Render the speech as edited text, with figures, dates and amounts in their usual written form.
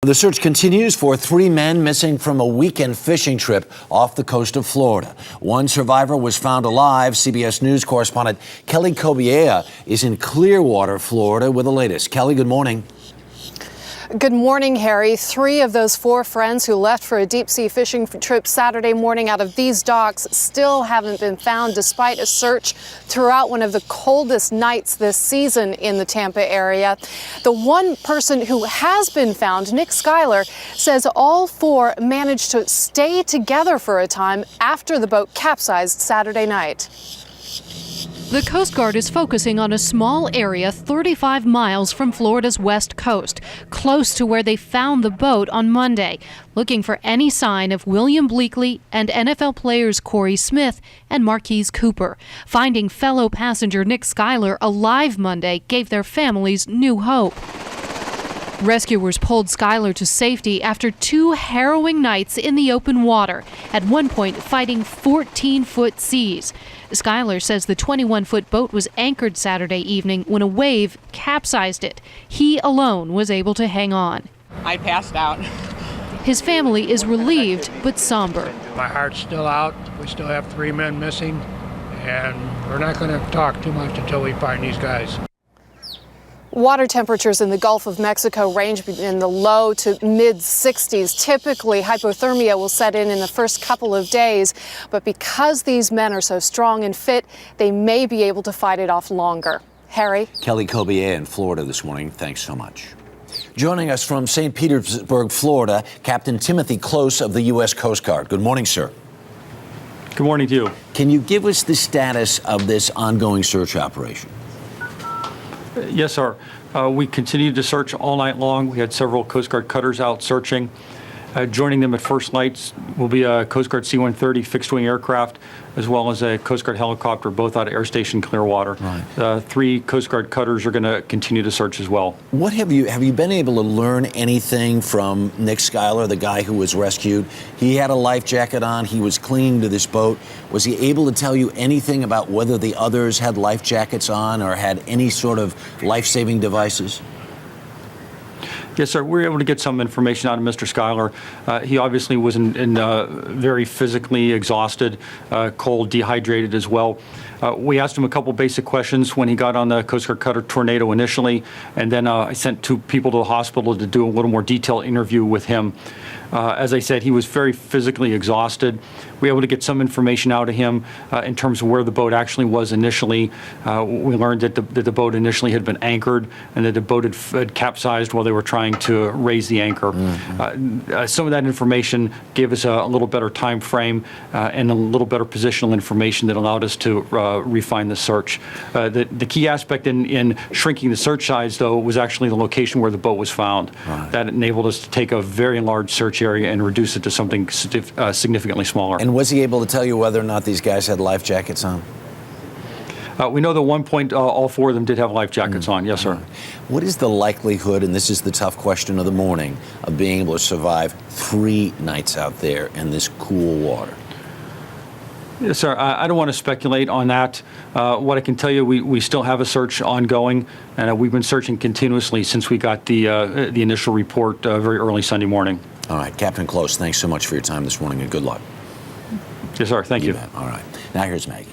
The search continues for 3 men missing from a weekend fishing trip off the coast of Florida. One survivor was found alive. CBS News correspondent Kelly Cobiella is in Clearwater, Florida, with the latest. Kelly, good morning. Good morning, Harry. 3 of those 4 friends who left for a deep-sea fishing trip Saturday morning out of these docks still haven't been found, despite a search throughout one of the coldest nights this season in the Tampa area. The one person who has been found, Nick Schuyler, says all 4 managed to stay together for a time after the boat capsized Saturday night. The Coast Guard is focusing on a small area 35 miles from Florida's west coast, close to where they found the boat on Monday, looking for any sign of William Bleakley and NFL players Corey Smith and Marquise Cooper. Finding fellow passenger Nick Schuyler alive Monday gave their families new hope. Rescuers pulled Schuyler to safety after 2 harrowing nights in the open water, at one point fighting 14-foot seas. Schuyler says the 21-foot boat was anchored Saturday evening when a wave capsized it. He alone was able to hang on. I passed out. His family is relieved but somber. My heart's still out. We still have 3 men missing, and we're not going to talk too much until we find these guys. Water temperatures in the Gulf of Mexico range in the low to mid-60s. Typically, hypothermia will set in the first couple of days, but because these men are so strong and fit, they may be able to fight it off longer. Harry? Kelly Cobiella in Florida this morning. Thanks so much. Joining us from St. Petersburg, Florida, Captain Timothy Close of the U.S. Coast Guard. Good morning, sir. Good morning to you. Can you give us the status of this ongoing search operation? Yes, sir. We continued to search all night long. We had several Coast Guard cutters out searching. Joining them at first lights will be a Coast Guard C-130 fixed-wing aircraft, as well as a Coast Guard helicopter, both out of Air Station Clearwater. Right. 3 Coast Guard cutters are going to continue to search as well. What have you been able to learn anything from Nick Schuyler, the guy who was rescued? He had a life jacket on. He was clinging to this boat. Was he able to tell you anything about whether the others had life jackets on or had any sort of life-saving devices? Yes, sir. We were able to get some information out of Mr. Schuyler. He obviously was very physically exhausted, cold, dehydrated as well. We asked him a couple basic questions when he got on the Coast Guard cutter Tornado initially, and then I sent 2 people to the hospital to do a little more detailed interview with him. As I said, he was very physically exhausted. We were able to get some information out of him in terms of where the boat actually was initially. We learned that the boat initially had been anchored and that the boat had capsized while they were trying to raise the anchor. Mm-hmm. Some of that information gave us a little better time frame and a little better positional information that allowed us to refine the search. The key aspect in shrinking the search size, though, was actually the location where the boat was found. Right. That enabled us to take a very large search area and reduce it to something significantly smaller. And was he able to tell you whether or not these guys had life jackets on? We know that at one point all 4 of them did have life jackets on. Yes, sir. What is the likelihood, and this is the tough question of the morning, of being able to survive 3 nights out there in this cool water? Yes, sir. I don't want to speculate on that. What I can tell you, we still have a search ongoing, and we've been searching continuously since we got the initial report very early Sunday morning. All right, Captain Close, thanks so much for your time this morning, and good luck. Yes, sir. Thank you. All right. Now here's Maggie.